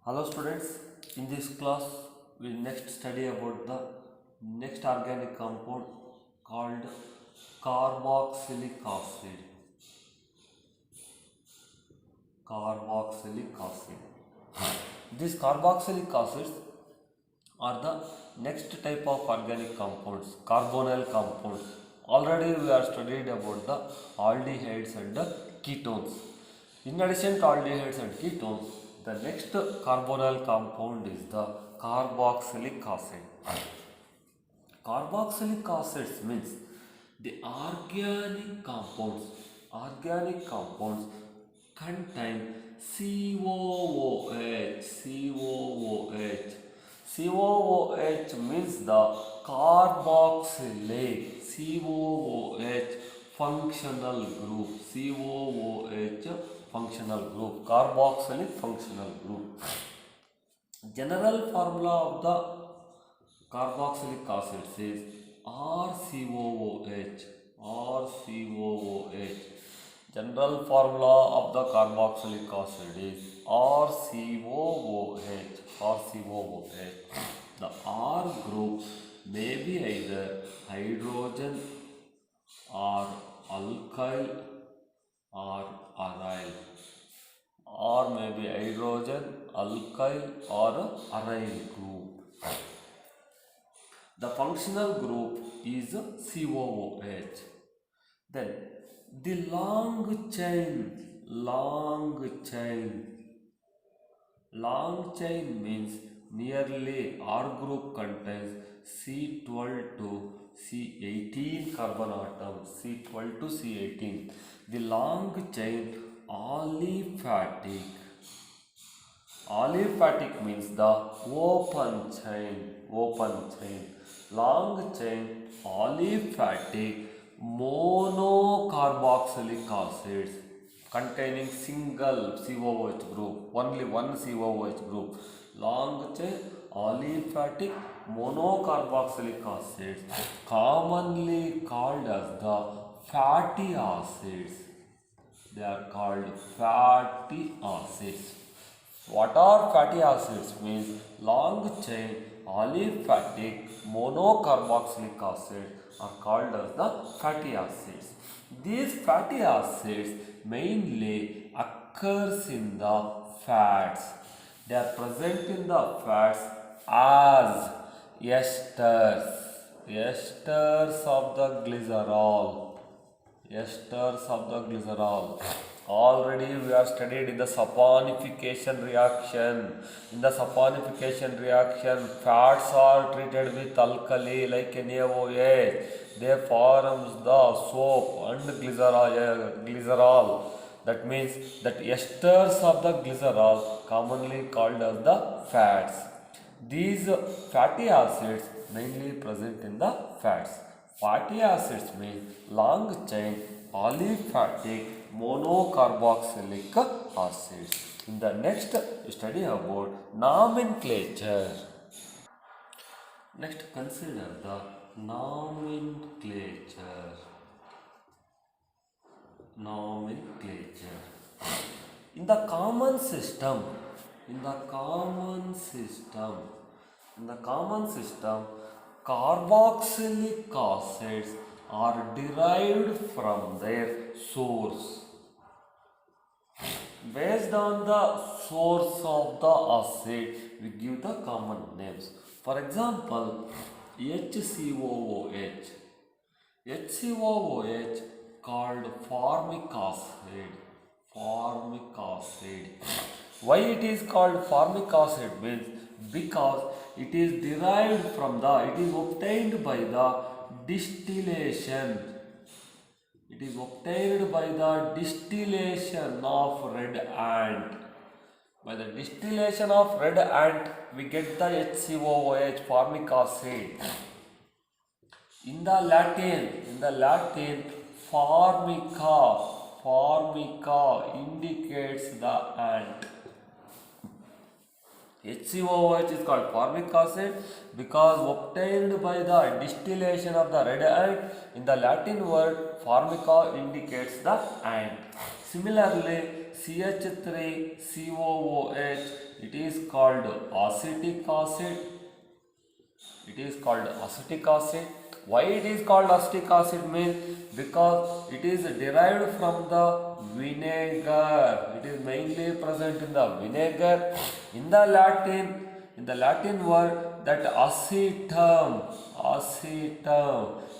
Hello students, in this class we will next study about the next organic compound called carboxylic acid. Carboxylic acid. These carboxylic acids are the next type of organic compounds, carbonyl compounds. Already we have studied about the aldehydes and the ketones. In addition to aldehydes and ketones, the next carbonyl compound is the carboxylic acid. Carboxylic acids means the organic compounds contain COOH. COOH means the carboxylate. COOH functional group. COOH functional group. Carboxylic functional group. General formula of the carboxylic acid is RCOOH. General formula of the carboxylic acid is RCOOH. The R group may be either hydrogen or alkyl or aryl, or may be hydrogen, alkyl or aryl group. The functional group is COOH. Then the long chain means nearly R group contains C12 to C18 carbon atoms. C12 to C18. The long chain aliphatic. Aliphatic means the open chain. Long chain aliphatic monocarboxylic acids containing single COOH group, only one COOH group. Long chain aliphatic monocarboxylic acids, commonly called as the fatty acids. They are called fatty acids. What are fatty acids? Means long chain aliphatic monocarboxylic acids are called as the fatty acids. These fatty acids mainly occurs in the fats. They are present in the fats as esters of the glycerol. Already we have studied in the saponification reaction. In the saponification reaction, fats are treated with alkali like NaOH. They forms the soap and glycerol. That means that esters of the glycerol commonly called as the fats. These fatty acids mainly present in the fats. Fatty acids mean long chain aliphatic monocarboxylic acids. In the next study about nomenclature. Next consider the nomenclature. In the common system, carboxylic acids are derived from their source. Based on the source of the acid, we give the common names. For example, HCOOH called formic acid. Why it is called formic acid? Means because it is obtained by the distillation. It is obtained by the distillation of red ant. By the distillation of red ant, we get the HCOOH, formic acid. In the Latin, formica indicates the ant. HCOOH is called formic acid because obtained by the distillation of the red ant. In the Latin word, formica indicates the ant. Similarly, CH3COOH, it is called acetic acid. It is called acetic acid. Why it is called acetic acid means because it is derived from the vinegar. It is mainly present in the vinegar. In the Latin word that acetum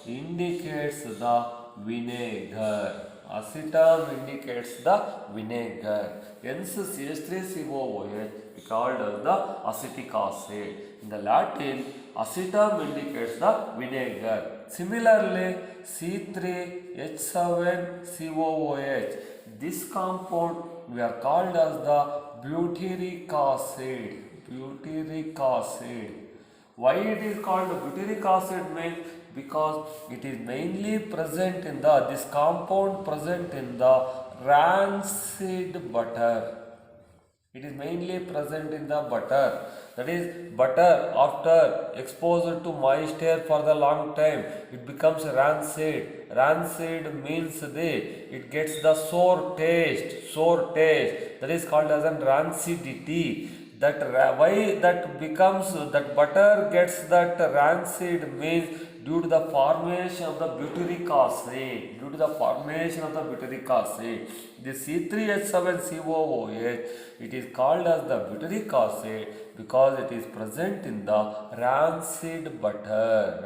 indicates the vinegar. Acetum indicates the vinegar. Hence CH3COOH is called as the acetic acid. In the Latin, acetum indicates the vinegar. Similarly, C3H7COOH, this compound we are called as the butyric acid. Butyric acid. Why it is called butyric acid means because it is mainly present in this compound present in the rancid butter. It is mainly present in the butter. That is, butter after exposure to moist air for the long time, it becomes rancid. Rancid means it gets the sour taste. That is called as an rancidity. Why that becomes that butter gets that rancid means due to the formation of the butyric acid. The C3H7COOH, it is called as the butyric acid because it is present in the rancid butter.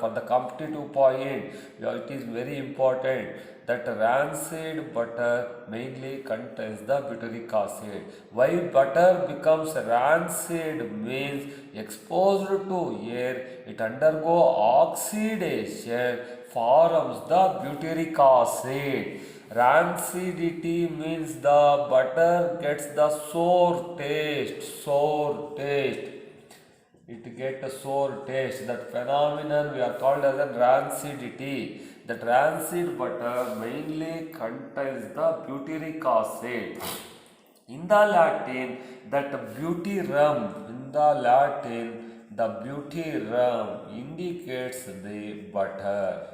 For the competitive point, it is very important that rancid butter mainly contains the butyric acid. Why butter becomes rancid means exposed to air, it undergo oxidation, forms the butyric acid. Rancidity means the butter gets the sour taste. It gets a sour taste. That phenomenon we are called as a rancidity. That rancid butter mainly contains the butyric acid. In the Latin, that butyrum, the butyrum indicates the butter.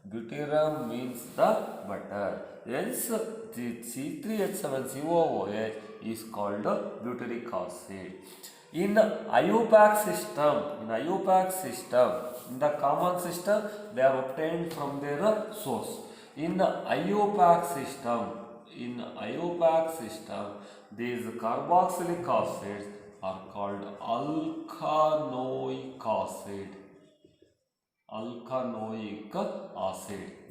Butyrum means the butter. Hence, the C3H7COOH is called butyric acid. In IUPAC system, in the common system, they are obtained from their source. In IUPAC system, these carboxylic acids are called alkanoic acid. In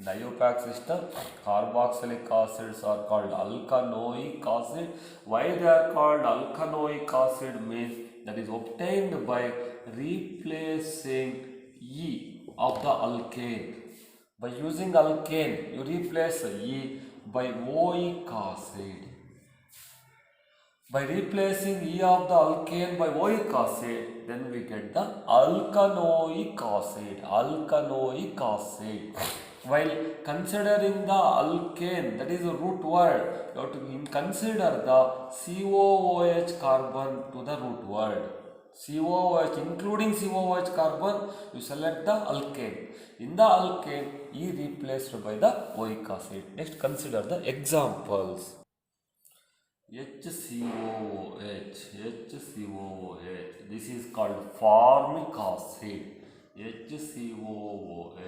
the IUPAC system, carboxylic acids are called alkanoic acid. Why they are called alkanoic acid means that is obtained by replacing E of the alkane. By using alkane, you replace E by oic acid. By replacing E of the alkane by oic acid, then we get the alkanoic acid. While considering the alkane, that is a root word, you have to consider the COOH carbon to the root word. COOH, including COOH carbon, you select the alkane. In the alkane, E replaced by the oic acid. Next, consider the examples. HCOOH. This is called formic acid. HCOOH.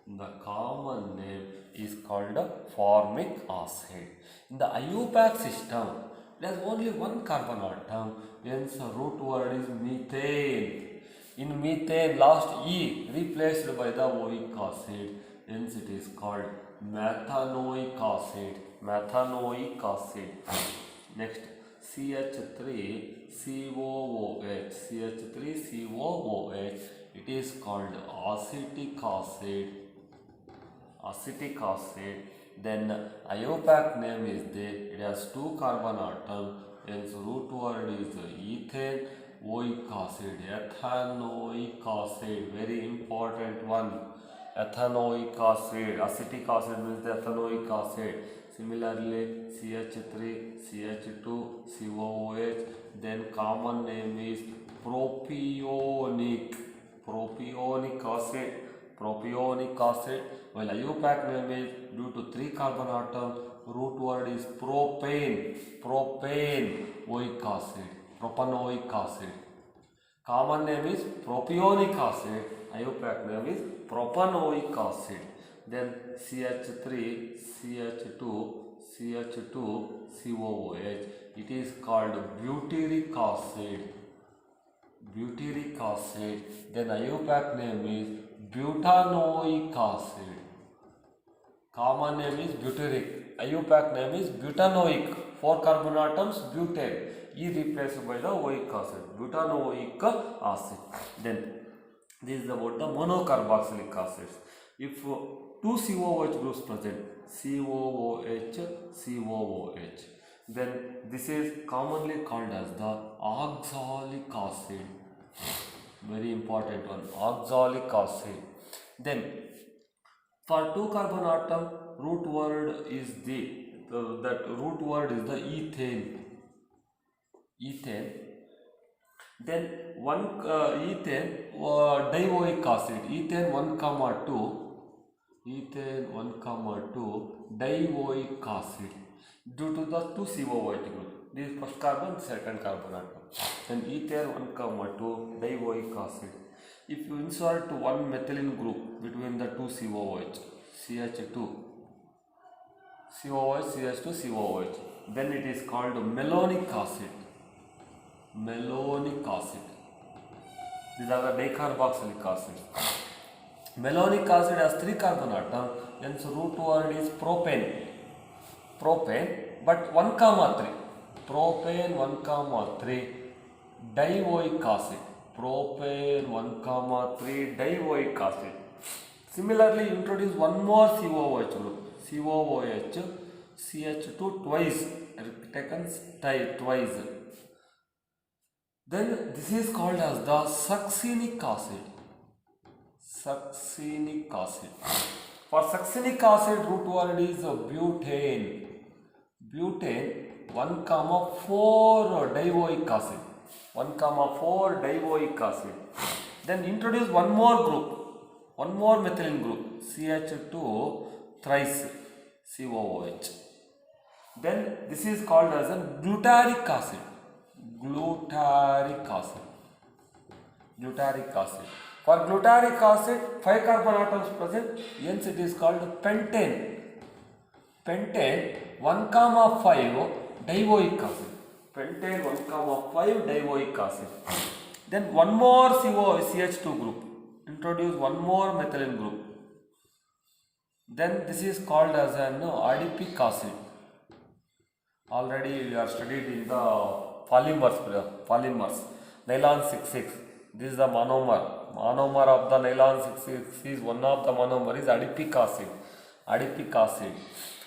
The common name is called formic acid. In the IUPAC system, there is only one carbon atom. Hence, the root word is methane. In methane, last E replaced by the oic acid. Hence, it is called methanoic acid. Next, CH3COOH. It is called acetic acid. Then IUPAC name is it has two carbon atoms. Hence root word is ethane. Oic acid, ethanoic acid, very important one. Ethanoic acid, acetic acid means the ethanoic acid. Similarly, CH3, CH2, COOH. Then common name is propionic acid. While IUPAC name is due to three carbon atoms, root word is propane, oic acid. Propanoic acid. Common name is propionic acid. IUPAC name is propanoic acid. Then CH3, CH2, CH2, COOH. It is called butyric acid. Butyric acid. Then IUPAC name is butanoic acid. Common name is butyric. IUPAC name is butanoic. 4 carbon atoms, butane. E replaced by the oic acid. Butanoic acid. Then this is about the monocarboxylic acids. If two COOH groups present, COOH, COOH, then this is commonly called as the oxalic acid. Very important one, oxalic acid. Then for 2 carbon atom, root word is that root word is the ethane. Ethane. Then one ethane dioic acid. Ethane 1,2. Ethane 1,2 dioic acid. Due to the 2 COOH group. This is first carbon, second carbon atom. And ethane 1,2 dioic acid. If you insert one methylene group between the 2 COOH, CH2, COOH, CH2, COOH, then it is called malonic acid. Malonic acid. These are the dicarboxylic acid. Malonic acid has 3 carbon atom, hence root word is propane. Propane, but 1,3. Propane 1,3 dioic acid. Propane 1,3 dioic acid. Similarly, introduce one more COOH group. COOH, CH2 twice, taken twice. Then this is called as the succinic acid. Succinic acid. For succinic acid, root word is butane. Butane 1,4 dioic acid. 1,4 dioic acid. Then introduce one more group, one more methylene group, CH2 thrice, COOH. Then this is called as a glutaric acid. Glutaric acid. Glutaric acid. For glutaric acid, 5 carbon atoms present, hence it is called pentane. Pentane 1,5 dioic acid. Pentane 1,5 dioic acid. Then one more CH2 group. Introduce one more methylene group. Then this is called as an adipic acid. Already we are studied in the polymers. Nylon 6,6. This is the monomer. Monomer of the nylon 6,6 is one of the monomer is adipic acid. Adipic acid.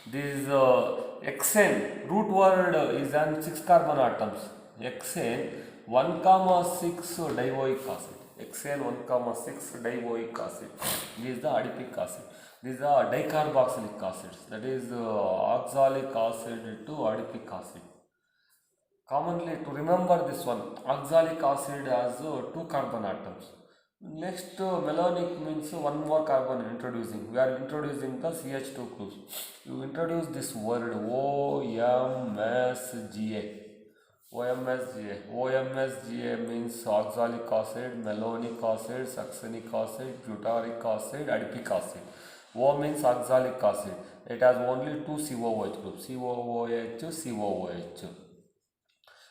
This is hexane. Root word is on 6 carbon atoms. Hexane 1,6 dioic acid. Hexane 1,6 dioic acid. This is the adipic acid. These are dicarboxylic acids. That is oxalic acid to adipic acid. Commonly to remember this one, oxalic acid has 2 carbon atoms. Next malonic means one more carbon introducing. We are introducing the CH2 groups. You introduce this word OMSGA. OMSGA. OMSGA means oxalic acid, malonic acid, succinic acid, glutaric acid, adipic acid. O means oxalic acid. It has only 2 COOH groups, COOH, COOH.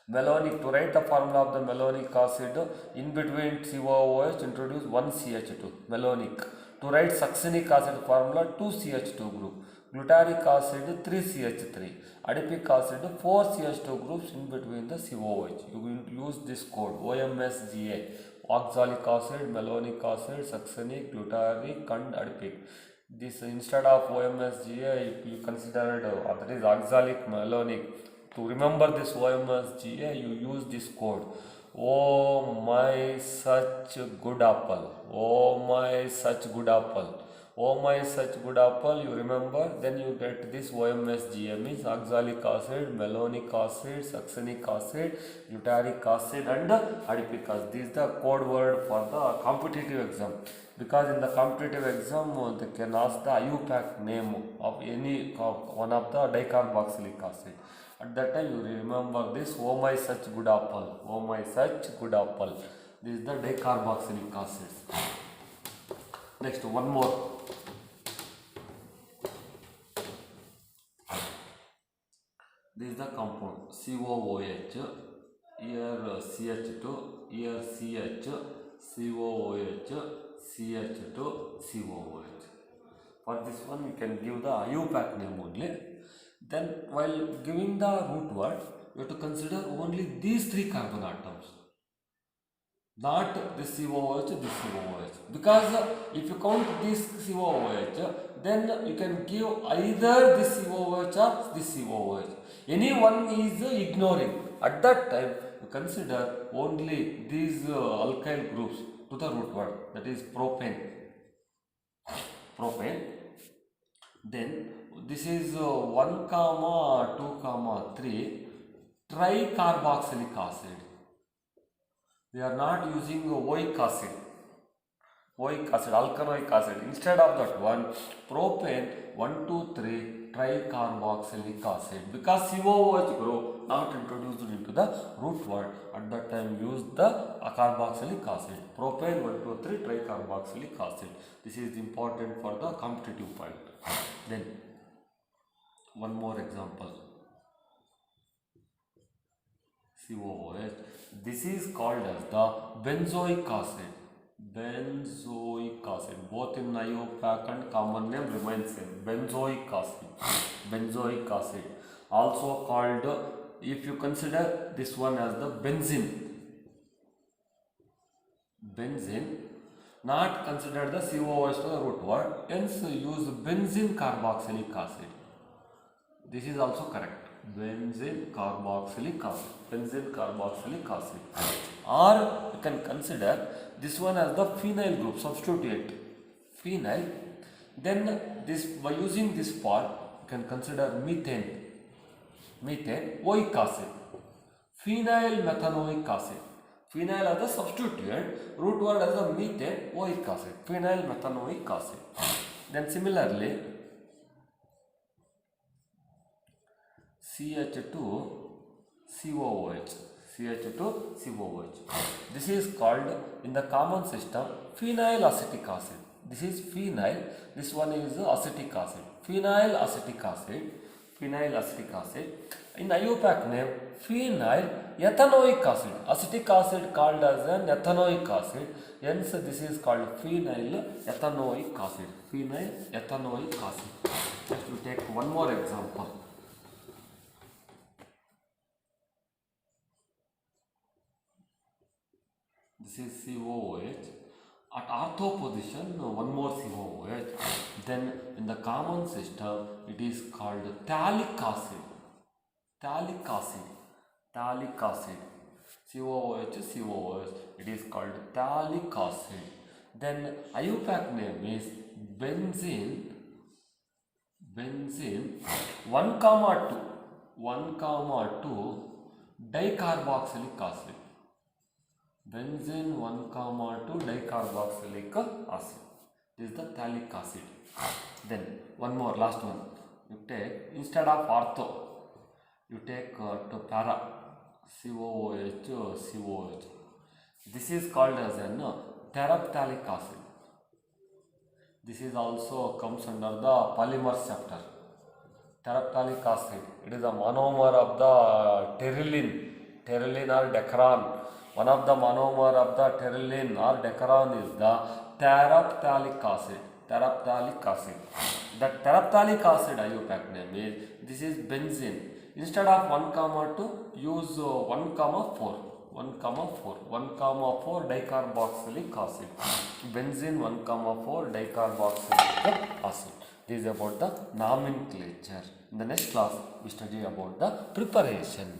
Malonic, to write the formula of the malonic acid, in between COOH introduce 1 CH2, malonic. To write succinic acid formula, 2 CH2 group. Glutaric acid, 3 CH3. Adipic acid, 4 CH2 groups in between the COOH. You will use this code, OMSGA. Oxalic acid, malonic acid, succinic, glutaric and adipic. This instead of OMSGA, you considered that is oxalic, malonic. To remember this OMSGA, you use this code. Oh my such good apple. Oh my such good apple. Oh my such good apple, you remember, then you get this OMSGA means oxalic acid, malonic acid, succinic acid, glutaric acid and adipic acid. This is the code word for the competitive exam. Because in the competitive exam, they can ask the IUPAC name of any one of the dicarboxylic acid. At that time you remember this, oh my such good apple, oh my such good apple. This is the dicarboxylic acids. Next, one more. This is the compound COOH. Here CH2, here CH, COOH, CH2, COOH. For this one we can give the IUPAC name only. Then while giving the root word, you have to consider only these three carbon atoms, not this COOH, this COOH. Because if you count this COOH, then you can give either this COOH or this COOH. Any one is ignoring. At that time, you consider only these alkyl groups to the root word, that is propane. Then this is 1, 2, 3 tricarboxylic acid. We are not using oic acid, alkanoic acid. Instead of that one, propane 1, 2, 3 tricarboxylic acid. Because COOH group not introduced into the root word, at that time use the carboxylic acid. Propane 1, 2, 3 tricarboxylic acid. This is important for the competitive point. Then one more example. COOH. This is called as the benzoic acid. Benzoic acid. Both in IUPAC and common name remains same. Benzoic acid. Benzoic acid. Also called, if you consider this one as the benzene. Benzene. Not consider the COOH to the root word. Hence use benzene carboxylic acid. This is also correct. Benzene carboxylic acid. Benzene carboxylic acid. Or you can consider this one as the phenyl group. Substitute phenyl. Then this, by using this part, you can consider methane. Methane, oic acid. Phenyl methanoic acid. Phenyl as the substituent. Root word as the methane, oic acid. Phenyl methanoic acid. Then similarly, CH2 COOH. CH2 COOH. This is called in the common system phenyl acetic acid. This is phenyl. This one is acetic acid. Phenyl acetic acid. Phenyl acetic acid. In IUPAC name, phenyl ethanoic acid. Acetic acid called as an ethanoic acid. Hence this is called phenyl ethanoic acid. Phenyl ethanoic acid. Next we take one more example. This is COOH. At ortho position, one more COOH. Then in the common system, it is called phthalic acid. Phthalic acid. Phthalic acid. COOH, COOH. It is called phthalic acid. Then IUPAC name is benzene. Benzene 1, 2 dicarboxylic acid. Benzene 1, 2 dicarboxylic acid. This is the phthalic acid. Then one more, last one. You take, instead of ortho, you take to para, COOH, COOH. This is called as an terephthalic acid. This is also comes under the polymers chapter. Terephthalic acid. It is a monomer of the pteryline or decaron. One of the monomer of the pteryline or decaron is the terephthalic acid. Terephthalic acid. The terephthalic acid IUPAC name is, this is benzene. Instead of 1, 2, use 1, 4. 1, 4 dicarboxylic acid. Benzene 1, 4 dicarboxylic acid. This is about the nomenclature. In the next class, we study about the preparation.